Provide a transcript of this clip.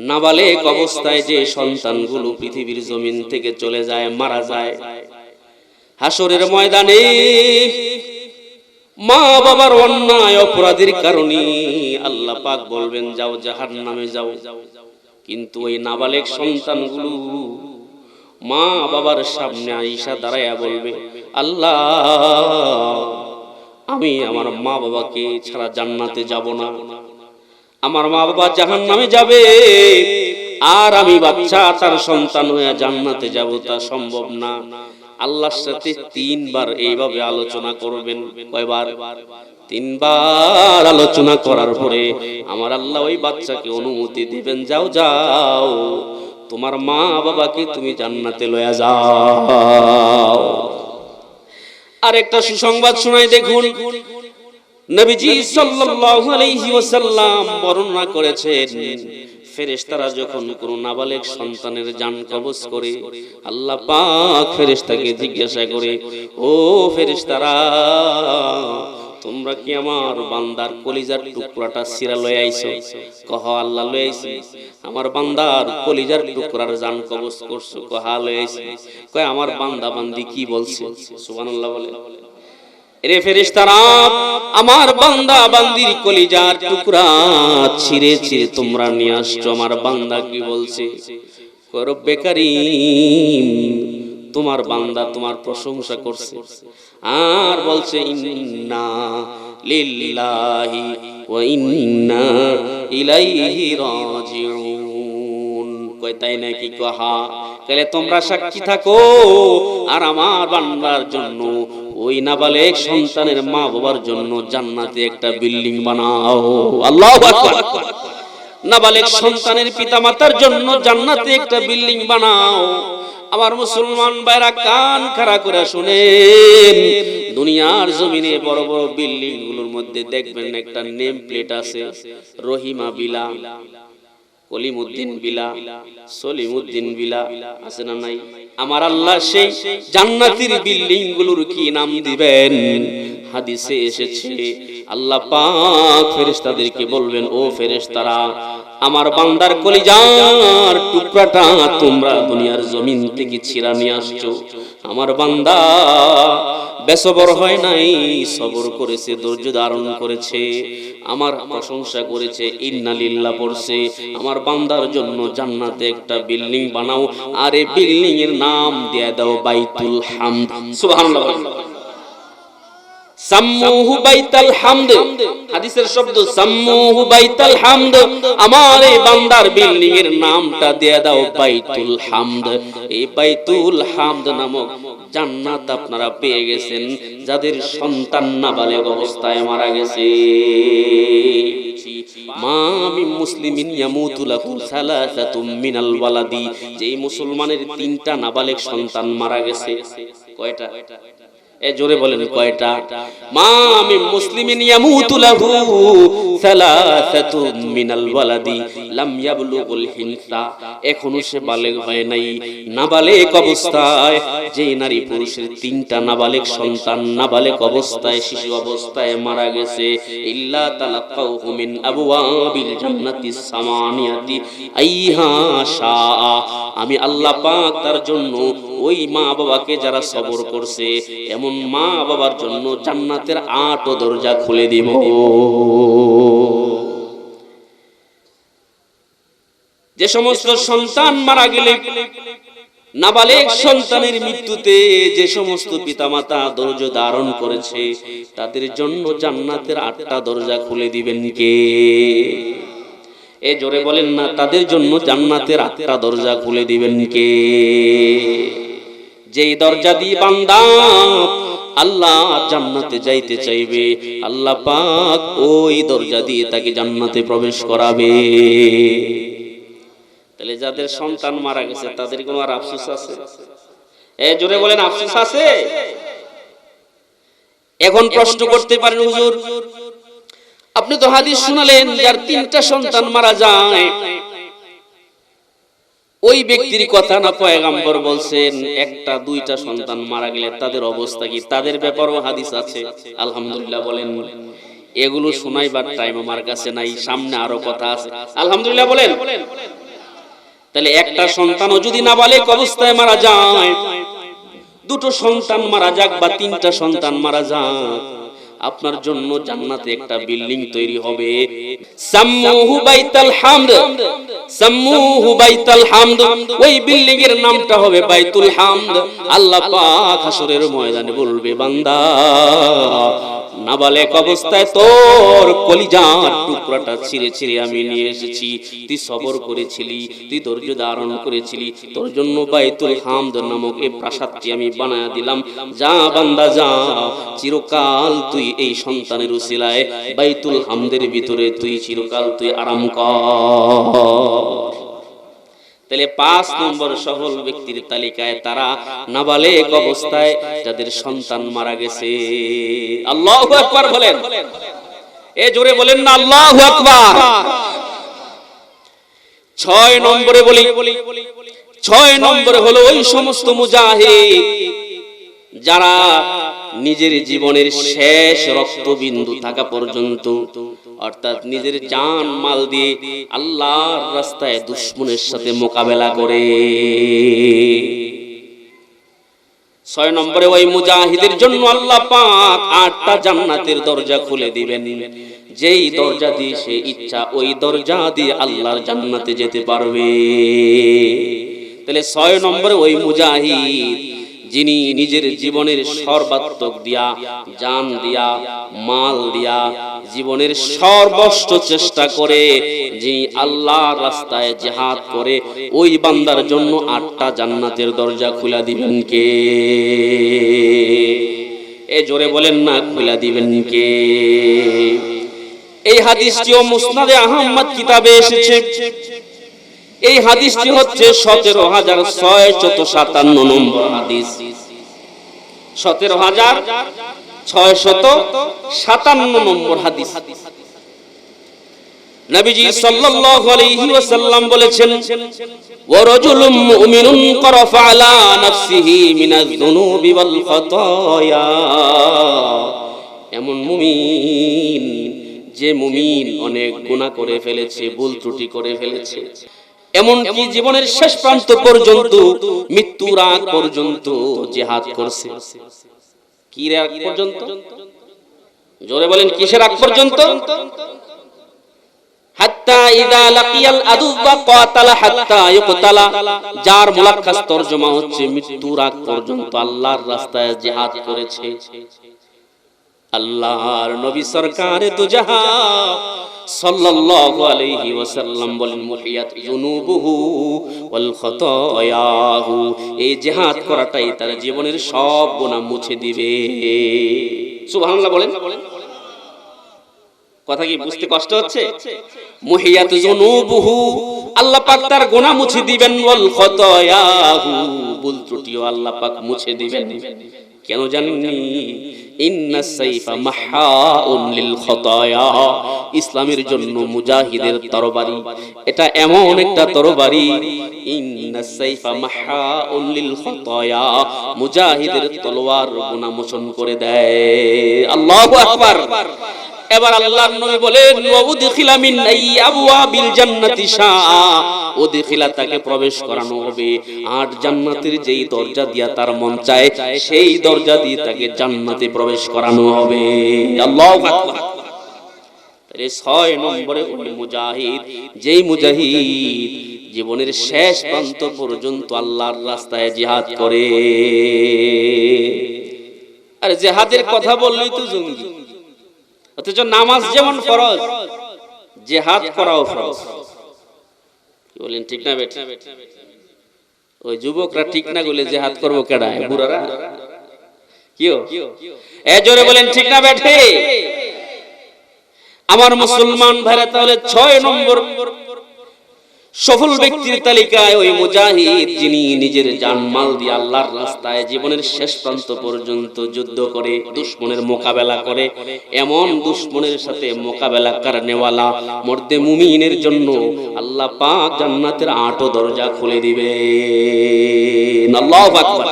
নাবালেক অবস্থায় যে সন্তানগুলো পৃথিবীর জমিন থেকে চলে যায়, মারা যায়, হাসরের ময়দানে মা বাবার অন্যায় অপরাধের কারণে আল্লাহ পাক বলবেন যাও জাহান্নামে যাও। কিন্তু ওই নাবালেক সন্তানগুলো মা বাবার সামনে আইসা দাঁড়ায়া বলবে, আল্লাহ আমি আমার মা বাবাকে ছাড়া জান্নাতে যাব না, আমার মা বাবা জাহান্নামে যাবে, আর আমি বাচ্চা তার সন্তান হয়ে জান্নাতে যাব, তা সম্ভব না। আল্লাহর সাথে তিনবার এইভাবে আলোচনা করবেন। কয়বার? তিনবার আলোচনা করার পরে আমার আল্লাহ ওই বাচ্চাকে অনুমতি দিবেন, যাও যাও তোমার মা বাবাকে তুমি জান্নাতে লয়া যাও। আর একটা সুসংবাদ শোনাই দেখুন, নবীজি সাল্লাল্লাহু আলাইহি ওয়াসাল্লাম বর্ণনা করেছেন, ফেরেশতারা যখন কোন নাবালেক সন্তানের জান কবজ করে, আল্লাহ পাক ফেরেশতাকে জিজ্ঞাসা করে, ও ফেরেশতারা তোমরা কি আমার বান্দার কলিজার টুকরাটা ছিঁড়া লয়ে আইছো? কহ আল্লাহ লয়ে আইছি। আমার বান্দার কলিজার টুকরার জান কবজ করছো? কহ লয়ে আইছি। কয় আমার বান্দা বান্দি কি বলছে? সুবহানাল্লাহ বলে। এরে ফেরেশতারা আমার বান্দা বান্দির কলিজার টুকরা ছিঁড়ে ছিঁড়ে তোমরা নিয়ে আসছো, আমার বান্দা কি বলছে? রব্বে কারীম তোমার বান্দা তোমার প্রশংসা করছে, আর বলছে ইন্না লিল্লাহি ওয়া ইন্না ইলাইহি রাজিউন। কয় তাই নাকি? কহা। তাহলে তোমরা সাক্ষী থাকো আর আমার বান্দার জন্য, ওই নাবালেক সন্তানের মা বাবার জন্য জান্নাতে একটা বিল্ডিং বানাও। আল্লাহু আকবার। নাবালেক সন্তানের পিতামাতার জন্য জান্নাতে একটা বিল্ডিং বানাও। আমার মুসলমান ভাইরা কান খাড়া করে শুনেন, দুনিয়ার জমিনে বড় বড় বিল্ডিং গুলোর মধ্যে দেখবেন একটা নেম প্লেট আছে, রহিমা বিলা, কলিমউদ্দিন বিলা, সলিমউদ্দিন বিলা, আছে না নাই? আমার আল্লাহ সেই জান্নাতের বিল্ডিং গুলোর কি নাম দিবেন? হাদিসে এসেছে আল্লাহ পাক ফেরেশতাদেরকে বলবেন, ও ফেরেশতারা আমার বান্দার কলিজার টুকরাটা তোমরা দুনিয়ার জমিন থেকে ছিঁড়া নিয়ে আসছো, আমার বান্দা বেসবর হয় নাই, সবর করেছে, ধৈর্য ধারণ করেছে, আমার প্রশংসা করেছে, ইন্না লিল্লাহ পড়ছে, আমার বান্দার জন্য জান্নাতে একটা বিল্ডিং বানাও, আর এই বিল্ডিং এর নাম দিয়ে দাও বাইতুল হামদ। সুবহানাল্লাহ। সাম্মুহু বাইতাল হামদ, হাদিসের শব্দ সাম্মুহু বাইতাল হামদ, আমার এই বান্দার বিল্ডিং এর নামটা দিয়ে দাও বাইতুল হামদ। এই বাইতুল হামদ নামক জান্নাত আপনারা পেয়ে গেছেন যাদের সন্তান নাবালেগ অবস্থায় মারা গেছে। মা মিন মুসলিমিন ইয়ামুতু লাহু সালাসাতুম মিনাল ওয়ালাদি, যেই মুসলমানের তিনটা নাবালেগ সন্তান মারা গেছে। কয়টা? এ জোরে বলেন কয়টা? মা মিন মুসলিমিন ইয়ামুতু লাহু সালাসাতুম মিনাল ওয়ালাদি লাম ইয়াবলুগুল হিনসা, এখনো সে বালেগ হয় নাই, নাবালেগ অবস্থায় যেই নারী পুরুষের তিনটা নাবালেগ সন্তান নাবালেগ অবস্থায় শিশু অবস্থায় মারা গেছে, ইল্লা তালাক্কাহু মিন আবওয়াবিল জান্নাতিস সামানিয়াতি আইহা শাআ, আমি আল্লাহ পাক তার জন্য ওই মা বাবাকে যারা সবর করছে এমন মা বাবার জন্য জান্নাতের 8 দরজা খুলে দিব। যে সমস্ত সন্তান মারা গেলে, নাবালেগ সন্তানের মৃত্যুতে যে সমস্ত পিতামাতা ধৈর্য ধারণ করেছে তাদের জন্য জান্নাতের 8টা দরজা খুলে দিবেন কে? এ জোরে বলেন না, তাদের জন্য জান্নাতের 8টা দরজা খুলে দিবেন কে? যেই দরজা দিয়ে বান্দা আল্লাহ জান্নাতে যাইতে চাইবে, আল্লাহ পাক ওই দরজা দিয়ে তাকে জান্নাতে প্রবেশ করাবে। তাহলে যাদের সন্তান মারা গেছে তাদের কোনো আর আফসোস আছে? এ জোরে বলেন, আফসোস আছে? এখন প্রশ্ন করতে পারেন, হুজুর আপনি তো হাদিস শুনালেন যার 3টা সন্তান মারা যায়, ওই ব্যক্তির কথা না পয়গম্বর বলছেন 1টা 2টা সন্তান মারা গেলে তাদের অবস্থা কি? তাদের ব্যাপারেও হাদিস আছে। আলহামদুলিল্লাহ বলেন। এগুলো শোনাইবার টাইম আমার কাছে নাই, সামনে আরো কথা আছে। আলহামদুলিল্লাহ বলেন। তাহলে একটা সন্তানও যদি নাবালেগ অবস্থায় মারা যায়, দুটো সন্তান মারা যাক বা তিনটা সন্তান মারা যাক, আপনার জন্য জান্নাতে একটা বিল্ডিং তৈরি হবে। সাম্মুহু বাইতুল হামদ, সাম্মুহু বাইতুল হামদ, ওই বিল্ডিং এর নামটা হবে বাইতুল হামদ। আল্লাহ পাক হাসরের ময়দানে বলবে, বান্দা নাবালেগ অবস্থায় তোর কলিজার টুকরাটা ছিঁড়ে ছিঁড়ে আমি নিয়ে এসেছি, তুই সবর করেছিলি, তুই ধৈর্য ধারণ করেছিলি, তোর জন্য বাইতুল হামদ নামক এই প্রাসাদটি আমি বানায়া দিলাম। যা বান্দা যা, চিরকাল তুই এই সন্তানের উসিলায় বাইতুল হামদের ভিতরে তুই চিরকাল তুই আরাম কর। তাহলে ৫ নম্বর সফল ব্যক্তির তালিকায় তারা নাবালেগ অবস্থায় যাদের সন্তান মারা গেছে। আল্লাহু আকবার বলেন, এ জোরে বলেন না আল্লাহু আকবার। ৬ নম্বরে বলি, ৬ নম্বরে হলো ওই সমস্ত মুজাহিদ যারা নিজের জীবনের শেষ রক্তবিন্দু থাকা পর্যন্ত, অর্থাৎ নিজের জান মাল দিয়ে আল্লাহর রাস্তায় দুশমনের সাথে মোকাবেলা করে। ৬ নম্বরে ওই মুজাহিদের জন্য আল্লাহ পাক ৮টা জান্নাতের দরজা খুলে দিবেন, যেই দরজা দিয়ে সে ইচ্ছা ওই দরজা দিয়ে আল্লাহর জান্নাতে যেতে পারবে। তাহলে ৬ নম্বরে ওই মুজাহিদ যিনি নিজের জীবনের সর্বাত্মক দিয়া, জান দিয়া, মাল দিয়া, জীবনের সর্বস্ব চেষ্টা করে যিনি আল্লাহর রাস্তায় জিহাদ করে, ওই বান্দার জন্য ৮টা জান্নাতের দরজা খুলে দিবেন কে? এ জোরে বলেন না, খুলে দিবেন কে? এই হাদিসটিও মুসনাদে আহমদ কিতাবে এসেছে। এই হাদিসটি হচ্ছে ১৭,৬৫৭ নম্বর হাদিস। ১৭,৬৫৭ নম্বর হাদিস। নবীজি সাল্লাল্লাহু আলাইহি ওয়াসাল্লাম বলেছেন, ওয়া রাজুলুম মুমিনুন কারাফা আলা নাফসিহি মিনাজ যুনুবি ওয়াল খাতায়া। এমন মুমিন যে মুমিন অনেক গুনাহ করে ফেলেছে, ভুল ত্রুটি করে ফেলেছে, এমনকি জীবনের শেষ প্রান্ত পর্যন্ত, মৃত্যুর আগ পর্যন্ত জিহাদ করছে। কি আগ পর্যন্ত? জোরে বলেন, কিসের আগ পর্যন্ত? হাত্তা ইযা লাকিয়াল আদুওয়া কাতালা হাত্তা ইউকতালা, যার মুলাক্কাস তরজমা হচ্ছে মৃত্যুর আগ পর্যন্ত আল্লাহর রাস্তায় জিহাদ করেছে। আল্লাহর নবী সরকারে দু জাহান সাল্লাল্লাহু আলাইহি ওয়াসাল্লাম বলেন, মুহিয়াত যুনুবুহু ওয়াল খাতায়াহু, এই জিহাদ করাটাই তার জীবনের সব গুনাহ মুছে দিবে। সুবহানাল্লাহ বলেন। কথা কি বুঝতে কষ্ট হচ্ছে? মুহিয়াত যুনুবুহু, আল্লাহ পাক তার গুনাহ মুছে দিবেন, ওয়াল খাতায়াহু, ভুল ত্রুটিও আল্লাহ পাক মুছে দিবেন। কেন জানেননি? ইন্নাস সাইফা মাহাউন লিল খাতায়া, ইসলামের জন্য মুজাহিদের তরবারি এটা এমন একটা তরবারি, ইন্নাস সাইফা মাহাউন লিল খাতায়া, মুজাহিদের তলোয়ার গুনাহ মোচন করে দেয়। আল্লাহু আকবার। এবার আল্লাহর নবী বলেন, ওয়াউদখিলা মিন আবওয়াবিল জান্নাতি শাআ, ওদখিলা তাকে প্রবেশ করানো হবে ৮ জান্নাতের যেই দরজা দিয়া তার মন চায় সেই দরজা দিয়ে তাকে জান্নাতে প্রবেশ করানো হবে। আল্লাহু আকবার। তাহলে ৬ নম্বরে ওই মুজাহিদ, যেই মুজাহিদ জীবনের শেষ প্রান্ত পর্যন্ত আল্লাহর রাস্তায় জিহাদ করে। আর জিহাদের কথা বললেই তো জঙ্গি, অথচ নামাজ যেমন ফরজ, জিহাদ করাও ফরজ। কি বলেন, ঠিক না বেটা? ওই যুবকরা ঠিক না বলে জিহাদ করবো কেডা? বুড়ারা কিও? এ জোরে বলেন, ঠিক না বেঠে? আমার মুসলমান ভাইরা, তাহলে ৬ নম্বর সফল ব্যক্তির তালিকায় ওই মুজাহিদ যিনি নিজের জানমাল দিয়ে আল্লাহর রাস্তায় জীবনের শেষ প্রান্ত পর্যন্ত যুদ্ধ করে দুশমনের মোকাবেলা করে, এমন দুশমনের সাথে মোকাবেলা করনেওয়ালা মর্দে মুমিনের জন্য আল্লাহ পাক জান্নাতের ৮ দরজা খুলে দিবেন। আল্লাহু আকবার।